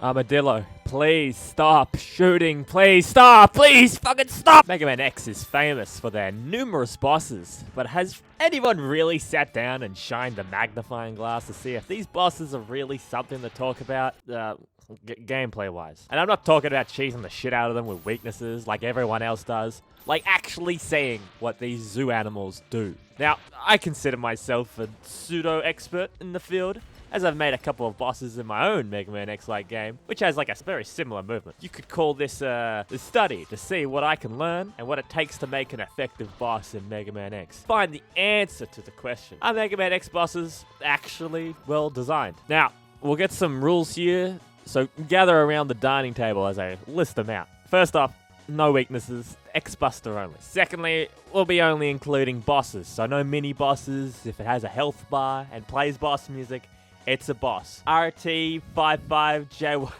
Armadillo, please stop shooting. Please stop. Please fucking stop. Mega Man X is famous for their numerous bosses, but has anyone really sat down and shined a magnifying glass to see if these bosses are really something to talk about? Gameplay-wise. And I'm not talking about cheesing the shit out of them with weaknesses like everyone else does. Like actually saying what these zoo animals do. Now, I consider myself a pseudo-expert in the field, as I've made a couple of bosses in my own Mega Man X-like game, which has like a very similar movement. You could call this a study to see what I can learn and what it takes to make an effective boss in Mega Man X. Find the answer to the question. Are Mega Man X bosses actually well designed? Now, we'll get some rules here, so gather around the dining table as I list them out. First off, no weaknesses, X-Buster only. Secondly, we'll be only including bosses, so no mini-bosses. If it has a health bar and plays boss music, it's a boss. RT55J... What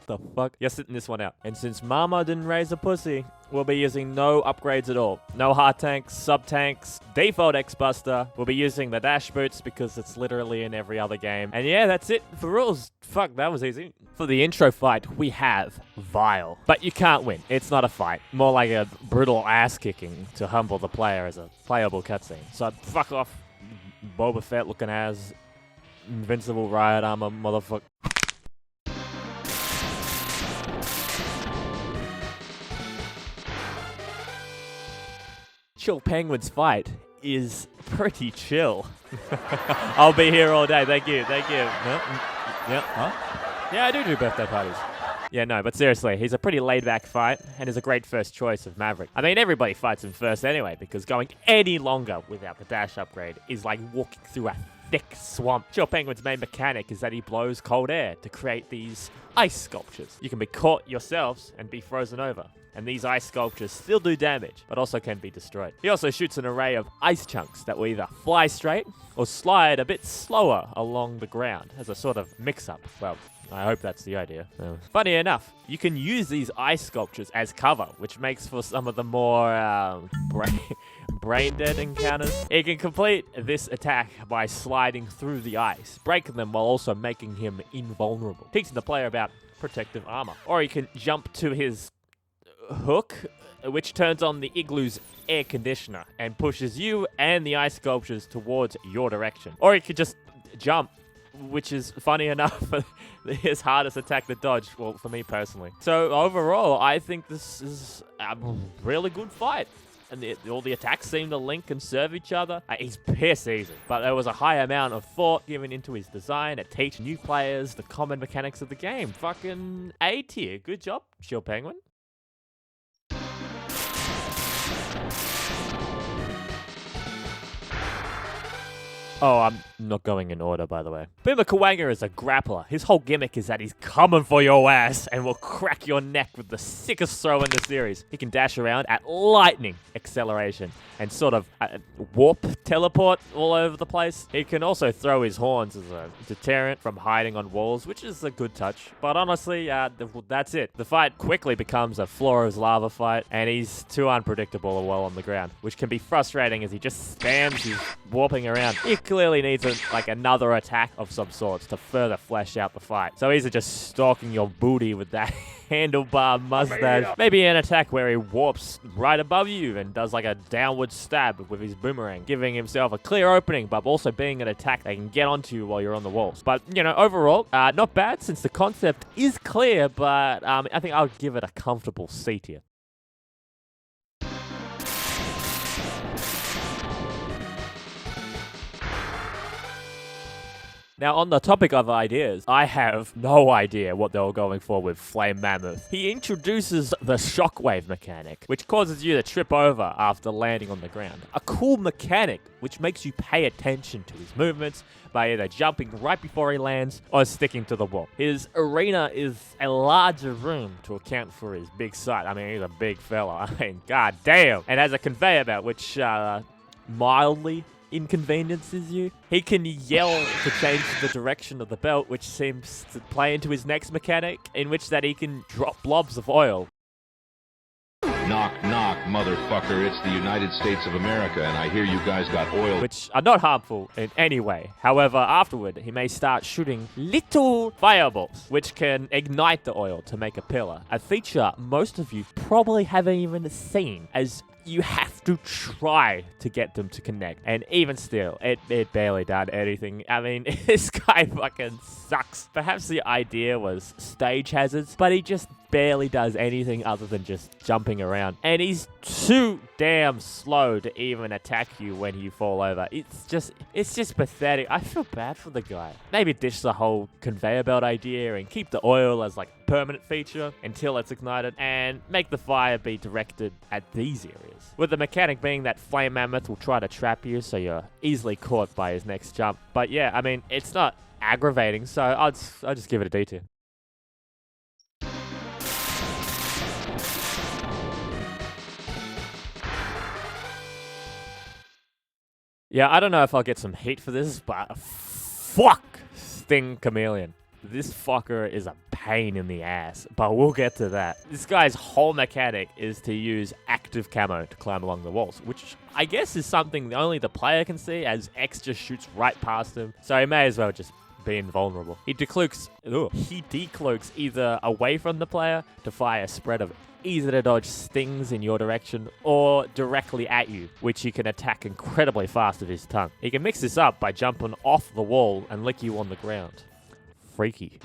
the fuck? You're sitting this one out. And since Mama didn't raise a pussy, we'll be using no upgrades at all. No hard tanks, sub-tanks, default X-Buster. We'll be using the dash boots because it's literally in every other game. And yeah, that's it for rules. Fuck, that was easy. For the intro fight, we have Vile. But you can't win. It's not a fight. More like a brutal ass-kicking to humble the player as a playable cutscene. So fuck off, Boba Fett looking as Invincible Riot Armor motherfucker. Chill Penguin's fight is pretty chill. I'll be here all day. Thank you. Thank you. Yep. Huh? Yeah, I do birthday parties. Yeah, no, but seriously, he's a pretty laid-back fight and is a great first choice of Maverick. I mean, everybody fights him first anyway, because going any longer without the dash upgrade is like walking through a thick swamp. Chill Penguin's main mechanic is that he blows cold air to create these ice sculptures. You can be caught yourselves and be frozen over. And these ice sculptures still do damage, but also can be destroyed. He also shoots an array of ice chunks that will either fly straight or slide a bit slower along the ground as a sort of mix-up. Well, I hope that's the idea. Funny enough, you can use these ice sculptures as cover, which makes for some of the more brain-dead encounters. He can complete this attack by sliding through the ice, breaking them while also making him invulnerable, teaching the player about protective armor. Or he can jump to his hook, which turns on the igloo's air conditioner and pushes you and the ice sculptures towards your direction. Or he could just jump, which is funny enough his hardest attack to dodge, well, for me personally. So overall, I think this is a really good fight. And all the attacks seem to link and serve each other. He's piss easy, but there was a high amount of thought given into his design to teach new players the common mechanics of the game. Fucking A tier. Good job, Chill Penguin. Oh, I'm not going in order, by the way. Boomer Kuwanger is a grappler. His whole gimmick is that he's coming for your ass and will crack your neck with the sickest throw in the series. He can dash around at lightning acceleration and sort of warp teleport all over the place. He can also throw his horns as a deterrent from hiding on walls, which is a good touch. But honestly, that's it. The fight quickly becomes a Flora's lava fight, and he's too unpredictable while on the ground, which can be frustrating as he just spams his warping around. He clearly needs another attack of some sorts to further flesh out the fight. So he's just stalking your booty with that handlebar mustache. Maybe an attack where he warps right above you and does like a downward stab with his boomerang, giving himself a clear opening, but also being an attack that can get onto you while you're on the walls. But, you know, overall, not bad since the concept is clear, but I think I would give it a comfortable C tier. Now, on the topic of ideas, I have no idea what they were going for with Flame Mammoth. He introduces the shockwave mechanic, which causes you to trip over after landing on the ground. A cool mechanic, which makes you pay attention to his movements by either jumping right before he lands or sticking to the wall. His arena is a larger room to account for his big size. I mean, he's a big fella. I mean, god damn. And has a conveyor belt, which mildly inconveniences you. He can yell to change the direction of the belt, which seems to play into his next mechanic, in which that he can drop blobs of oil. Knock, knock, motherfucker. It's the United States of America, and I hear you guys got oil. Which are not harmful in any way. However, afterward, he may start shooting little fireballs, which can ignite the oil to make a pillar. A feature most of you probably haven't even seen, as you have to try to get them to connect. And even still, it barely done anything. I mean, this guy fucking sucks. Perhaps the idea was stage hazards, but he just barely does anything other than just jumping around. And he's too damn slow to even attack you when you fall over. It's just pathetic. I feel bad for the guy. Maybe ditch the whole conveyor belt idea and keep the oil as like a permanent feature until it's ignited, and make the fire be directed at these areas. With the mechanic being that Flame Mammoth will try to trap you, so you're easily caught by his next jump. But yeah, I mean, it's not aggravating, so I'll just give it a D tier. Yeah, I don't know if I'll get some heat for this, but fuck Sting Chameleon. This fucker is a pain in the ass, but we'll get to that. This guy's whole mechanic is to use active camo to climb along the walls, which I guess is something only the player can see, as X just shoots right past him, so he may as well just be invulnerable. He decloaks either away from the player to fire a spread of easy to dodge stings in your direction, or directly at you, which he can attack incredibly fast with his tongue. He can mix this up by jumping off the wall and lick you on the ground. Freaky.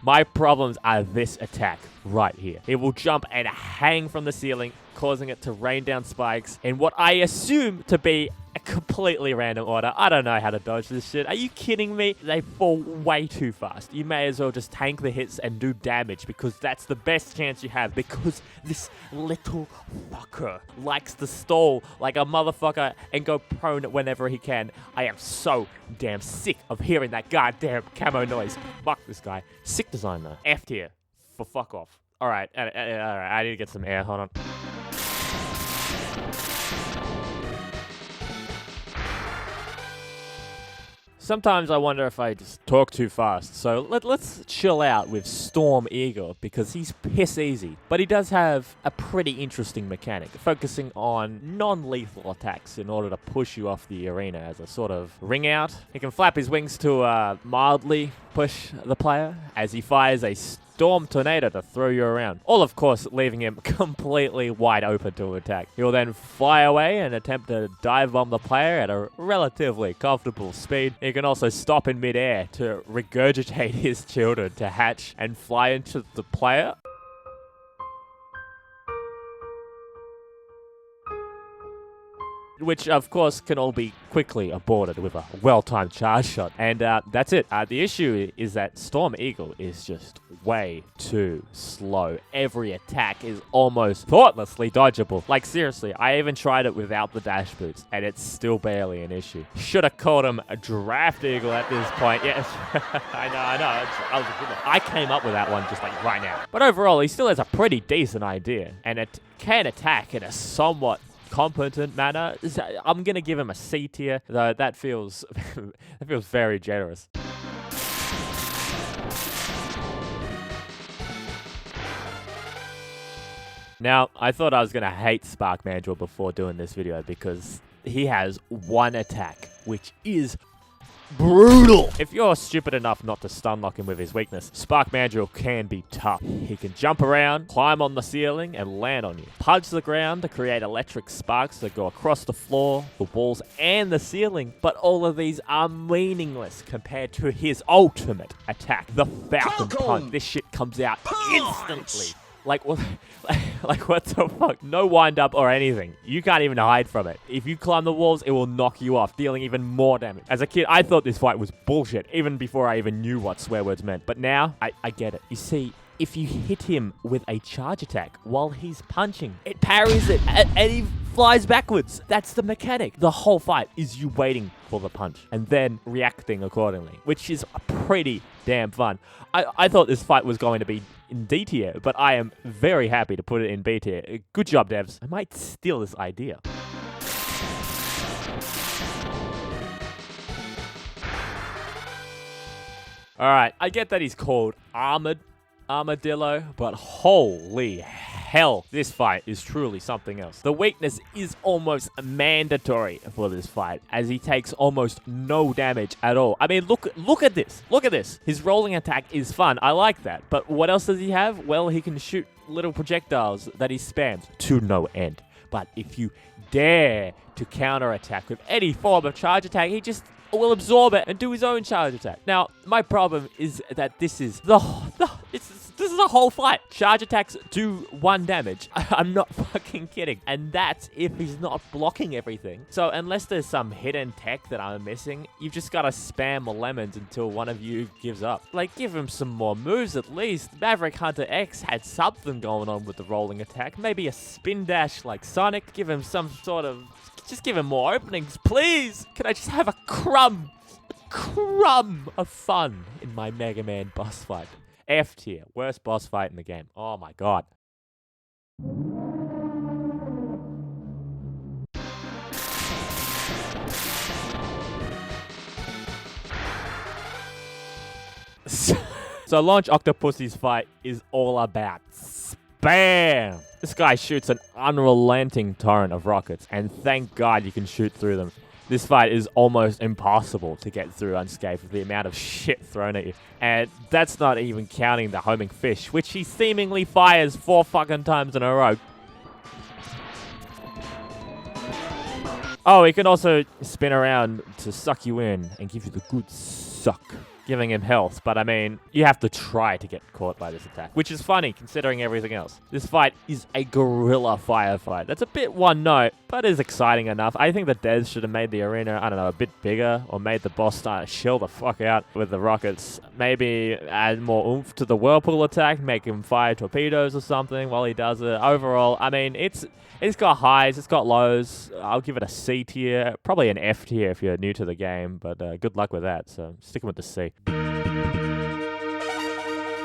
My problems are this attack right here. It will jump and hang from the ceiling, causing it to rain down spikes in what I assume to be a completely random order. I don't know how to dodge this shit. Are you kidding me? They fall way too fast. You may as well just tank the hits and do damage, because that's the best chance you have, because this little fucker likes to stall like a motherfucker and go prone whenever he can. I am so damn sick of hearing that goddamn camo noise. Fuck this guy. Sick design though. F tier for fuck off. Alright, I need to get some air. Hold on. Sometimes I wonder if I just talk too fast, so let's chill out with Storm Eagle, because he's piss easy. But he does have a pretty interesting mechanic, focusing on non-lethal attacks in order to push you off the arena as a sort of ring out. He can flap his wings to mildly push the player as he fires a Storm Tornado to throw you around. All, of course, leaving him completely wide open to attack. He'll then fly away and attempt to dive bomb the player at a relatively comfortable speed. He can also stop in midair to regurgitate his children to hatch and fly into the player. Which, of course, can all be quickly aborted with a well-timed charge shot. And that's it. The issue is that Storm Eagle is just way too slow. Every attack is almost thoughtlessly dodgeable. Like, seriously, I even tried it without the dash boots, and it's still barely an issue. Should have called him a Draft Eagle at this point. Yes, I know. I came up with that one just like right now. But overall, he still has a pretty decent idea, and it can attack in a somewhat competent manner. I'm gonna give him a C tier, though that feels very generous. Now, I thought I was gonna hate Spark Mandrill before doing this video, because he has one attack, which is brutal. If you're stupid enough not to stun lock him with his weakness, Spark Mandrill can be tough. He can jump around, climb on the ceiling, and land on you. Punch the ground to create electric sparks that go across the floor, the walls, and the ceiling. But all of these are meaningless compared to his ultimate attack, the Falcon Punch. This shit comes out instantly. Like, what? Like, what the fuck? No wind up or anything. You can't even hide from it. If you climb the walls, it will knock you off, dealing even more damage. As a kid, I thought this fight was bullshit, even before I even knew what swear words meant. But now, I get it. You see, if you hit him with a charge attack while he's punching, it parries it, and he flies backwards. That's the mechanic. The whole fight is you waiting for the punch and then reacting accordingly, which is pretty damn fun. I thought this fight was going to be in D tier, but I am very happy to put it in B tier. Good job, devs. I might steal this idea. Alright, I get that he's called Armored, Armadillo, but holy hell, this fight is truly something else. The weakness is almost mandatory for this fight, as he takes almost no damage at all. I mean, look at this. Look at this. His rolling attack is fun. I like that. But what else does he have? Well, he can shoot little projectiles that he spams to no end. But if you dare to counterattack with any form of charge attack, he just will absorb it and do his own charge attack. Now, my problem is that this is this is a whole fight. Charge attacks do 1 damage. I'm not fucking kidding. And that's if he's not blocking everything. So unless there's some hidden tech that I'm missing, you've just got to spam lemons until one of you gives up. Like, give him some more moves at least. Maverick Hunter X had something going on with the rolling attack. Maybe a spin dash like Sonic. Give him some sort of... Just give him more openings, please. Can I just have a crumb of fun in my Mega Man boss fight? F tier. Worst boss fight in the game. Oh my god. So Launch Octopus's fight is all about spam. This guy shoots an unrelenting torrent of rockets, and thank God you can shoot through them. This fight is almost impossible to get through unscathed with the amount of shit thrown at you. And that's not even counting the homing fish, which he seemingly fires 4 fucking times in a row. Oh, he can also spin around to suck you in and give you the good suck, giving him health. But I mean, you have to try to get caught by this attack, which is funny considering everything else. This fight is a guerrilla firefight. That's a bit one note, but is exciting enough. I think the devs should have made the arena, I don't know, a bit bigger, or made the boss start to chill the fuck out with the rockets. Maybe add more oomph to the whirlpool attack, make him fire torpedoes or something while he does it. Overall, I mean, it's got highs, it's got lows. I'll give it a C tier, probably an F tier if you're new to the game, but good luck with that, so sticking with the C.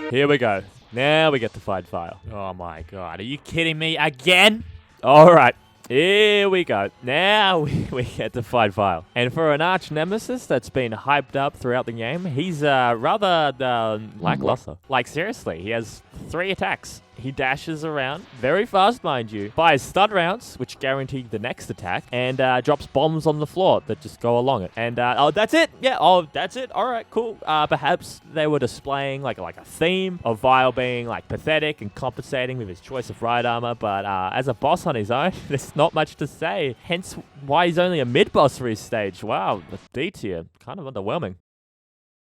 Here we go. Now we get the fight file. Oh my god, are you kidding me again? Alright, here we go. Now we get the fight file. And for an arch nemesis that's been hyped up throughout the game, he's rather lackluster. Like seriously, he has 3 attacks. He dashes around very fast, mind you, fires stud rounds, which guarantee the next attack, and drops bombs on the floor that just go along it. And, oh, that's it. Yeah, oh, that's it. All right, cool. Perhaps they were displaying like a theme of Vile being like pathetic and compensating with his choice of ride armor, but as a boss on his own, there's not much to say. Hence why he's only a mid-boss for his stage. Wow, the D tier. Kind of underwhelming.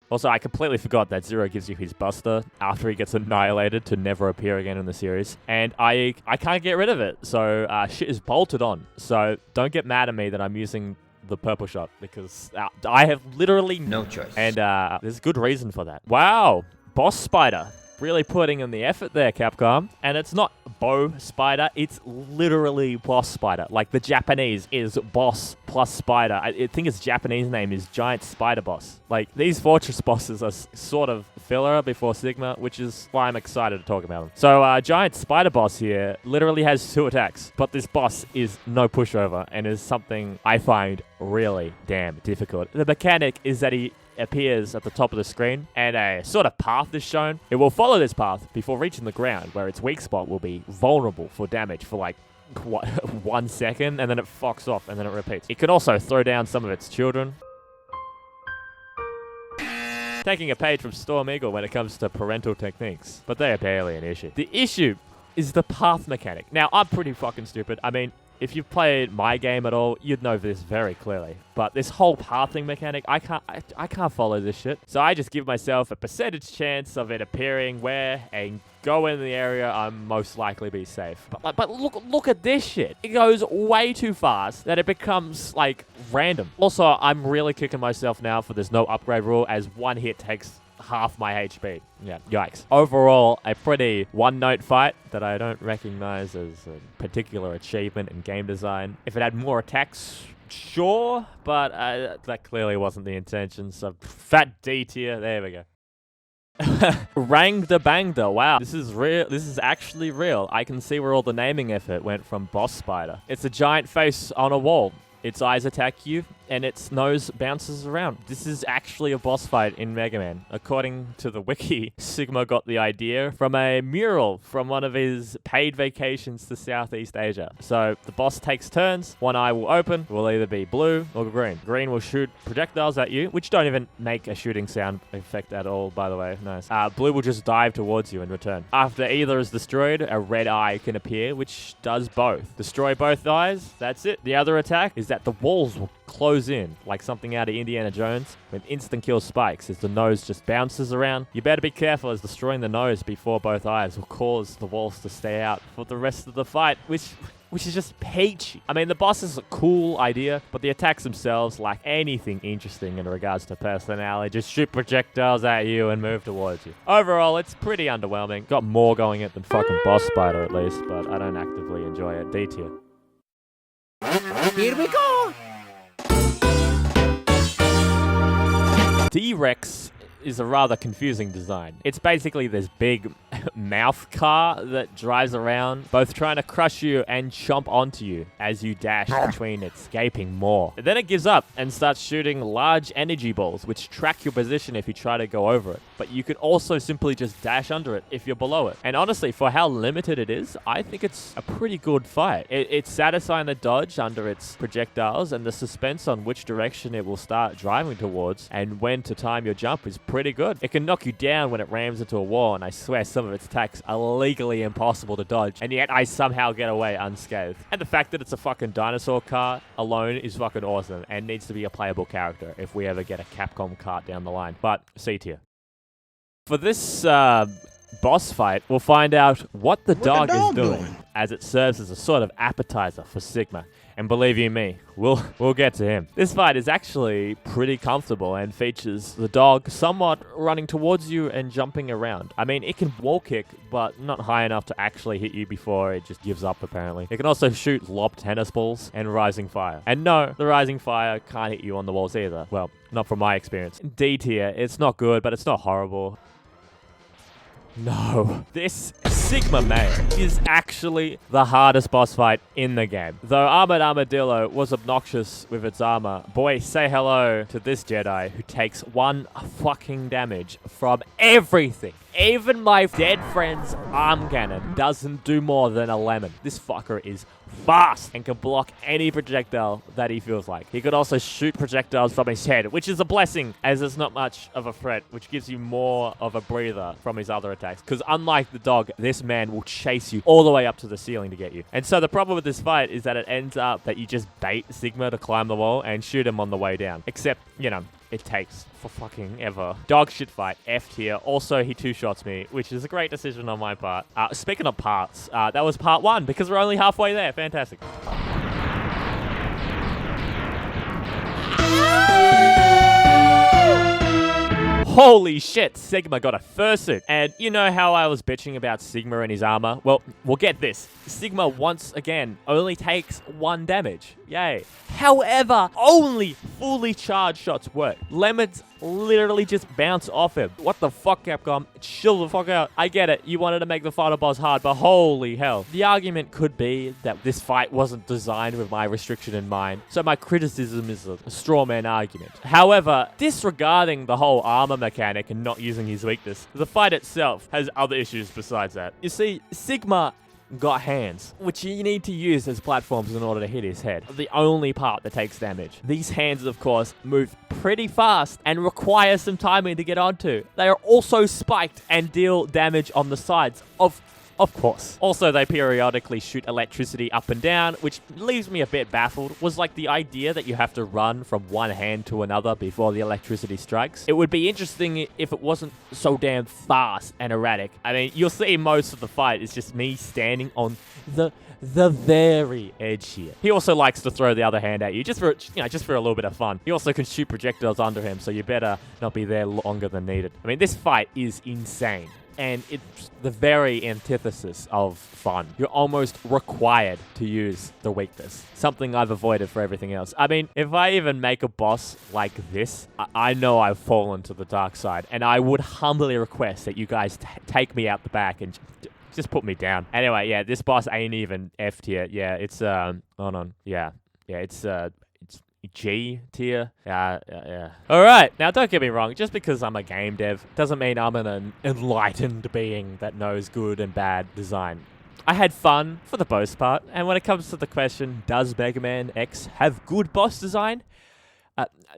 Also, I completely forgot that Zero gives you his Buster after he gets annihilated to never appear again in the series. And I can't get rid of it, so shit is bolted on. So don't get mad at me that I'm using the purple shot, because I have literally no choice. And there's good reason for that. Wow, Boss Spider. Really putting in the effort there, Capcom. And it's not Bow Spider, it's literally Boss Spider. Like the Japanese is Boss plus Spider. I think its Japanese name is Giant Spider Boss. Like, these Fortress bosses are sort of filler before Sigma, which is why I'm excited to talk about them. So Giant Spider Boss here literally has 2 attacks, but this boss is no pushover and is something I find really damn difficult. The mechanic is that he appears at the top of the screen and a sort of path is shown. It will follow this path before reaching the ground, where its weak spot will be vulnerable for damage for like, what, 1 second, and then it fucks off and then it repeats. It can also throw down some of its children. Taking a page from Storm Eagle when it comes to parental techniques, but they are barely an issue. The issue is the path mechanic. Now, I'm pretty fucking stupid. I mean, if you've played my game at all, you'd know this very clearly. But this whole pathing mechanic, I can't follow this shit. So I just give myself a percentage chance of it appearing where and go in the area I'm most likely be safe. But look at this shit. It goes way too fast that it becomes like random. Also, I'm really kicking myself now for there's no upgrade rule, as 1 hit takes half my HP. Yeah, yikes. Overall, a pretty one-note fight that I don't recognize as a particular achievement in game design. If it had more attacks, sure, but that clearly wasn't the intention, so fat D tier, there we go. Rangda Bangda, wow, this is real. This is actually real. I can see where all the naming effort went from Boss Spider. It's a giant face on a wall. its eyes attack you, and its nose bounces around. This is actually a boss fight in Mega Man. According to the wiki, Sigma got the idea from a mural from one of his paid vacations to Southeast Asia. So the boss takes turns. One eye will open, will either be blue or green. Green will shoot projectiles at you, which don't even make a shooting sound effect at all, by the way. Nice. Blue will just dive towards you in return. After either is destroyed, a red eye can appear, which does both. Destroy both eyes, that's it. The other attack is that the walls will close in, like something out of Indiana Jones, with instant kill spikes as the nose just bounces around. You better be careful, as destroying the nose before both eyes will cause the walls to stay out for the rest of the fight, which is just peachy. I mean, the boss is a cool idea, but the attacks themselves lack anything interesting in regards to personality. Just shoot projectiles at you and move towards you. Overall, it's pretty underwhelming. Got more going it than fucking Boss Spider at least, but I don't actively enjoy it. D tier. Here we go! D-Rex is a rather confusing design. It's basically this big mouth car that drives around, both trying to crush you and chomp onto you as you dash between its gaping maw. Then it gives up and starts shooting large energy balls, which track your position if you try to go over it. But you can also simply just dash under it if you're below it. And honestly, for how limited it is, I think it's a pretty good fight. It's satisfying the dodge under its projectiles, and the suspense on which direction it will start driving towards and when to time your jump is pretty good. It can knock you down when it rams into a wall, and I swear some of its attacks are legally impossible to dodge, and yet I somehow get away unscathed. And the fact that it's a fucking dinosaur car alone is fucking awesome, and needs to be a playable character if we ever get a Capcom cart down the line. But C tier. For this boss fight, we'll find out what the dog is doing, as it serves as a sort of appetizer for Sigma. And believe you me, we'll get to him. This fight is actually pretty comfortable and features the dog somewhat running towards you and jumping around. I mean, it can wall kick, but not high enough to actually hit you before it just gives up, apparently. It can also shoot lob tennis balls and rising fire. And no, the rising fire can't hit you on the walls either. Well, not from my experience. D tier, it's not good, but it's not horrible. No, this Sigma male is actually the hardest boss fight in the game. Though Armadillo was obnoxious with its armor, boy, say hello to this Jedi who takes 1 fucking damage from everything. Even my dead friend's arm cannon doesn't do more than a lemon. This fucker is fast and can block any projectile that he feels like. He could also shoot projectiles from his head, which is a blessing, as it's not much of a threat, which gives you more of a breather from his other attacks. Because unlike the dog, this man will chase you all the way up to the ceiling to get you. And so the problem with this fight is that it ends up that you just bait Sigma to climb the wall and shoot him on the way down. Except, you know, it takes for fucking ever. Dog shit fight, F tier. Also, he two-shots me, which is a great decision on my part. Speaking of parts, that was part 1, because we're only halfway there. Fantastic. Holy shit, Sigma got a fursuit. And you know how I was bitching about Sigma and his armor? Well, we'll get this. Sigma, once again, only takes 1 damage. Yay. However, only fully charged shots work. Lemons literally just bounce off him. What the fuck, Capcom? Chill the fuck out. I get it. You wanted to make the final boss hard, but holy hell. The argument could be that this fight wasn't designed with my restriction in mind, so my criticism is a straw man argument. However, disregarding the whole armor mechanic and not using his weakness, the fight itself has other issues besides that. You see, Sigma got hands, which you need to use as platforms in order to hit his head. The only part that takes damage. These hands, of course, move pretty fast and require some timing to get onto. They are also spiked and deal damage on the sides, of course. Also, they periodically shoot electricity up and down, which leaves me a bit baffled. Was like the idea that you have to run from one hand to another before the electricity strikes. It would be interesting if it wasn't so damn fast and erratic. I mean, you'll see most of the fight is just me standing on the very edge here. He also likes to throw the other hand at you, just for a little bit of fun. He also can shoot projectiles under him, so you better not be there longer than needed. I mean, this fight is insane. And it's the very antithesis of fun. You're almost required to use the weakness. Something I've avoided for everything else. I mean, if I even make a boss like this, I know I've fallen to the dark side. And I would humbly request that you guys take me out the back and just put me down. Anyway, yeah, this boss ain't even F tier. Yeah, it's, hold on. Yeah, it's, G tier. Yeah. Alright, now don't get me wrong, just because I'm a game dev doesn't mean I'm an enlightened being that knows good and bad design. I had fun for the most part, and when it comes to the question, does Mega Man X have good boss design?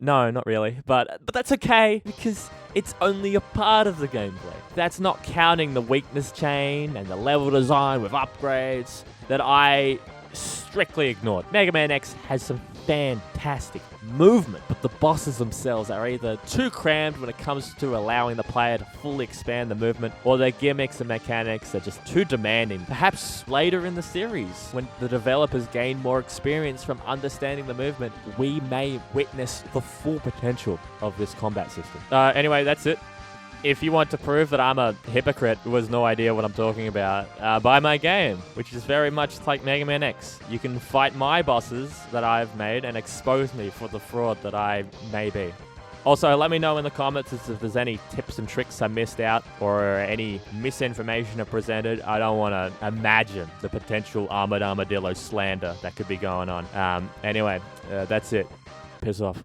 No, not really, but that's okay, because it's only a part of the gameplay. That's not counting the weakness chain and the level design with upgrades that I strictly ignored. Mega Man X has some fantastic movement, but the bosses themselves are either too crammed when it comes to allowing the player to fully expand the movement, or their gimmicks and mechanics are just too demanding. Perhaps later in the series, when the developers gain more experience from understanding the movement, we may witness the full potential of this combat system. Anyway, that's it. If you want to prove that I'm a hypocrite who has no idea what I'm talking about, buy my game, which is very much like Mega Man X. You can fight my bosses that I've made and expose me for the fraud that I may be. Also, let me know in the comments if there's any tips and tricks I missed out or any misinformation I presented. I don't want to imagine the potential Armadillo slander that could be going on. Anyway, that's it. Piss off.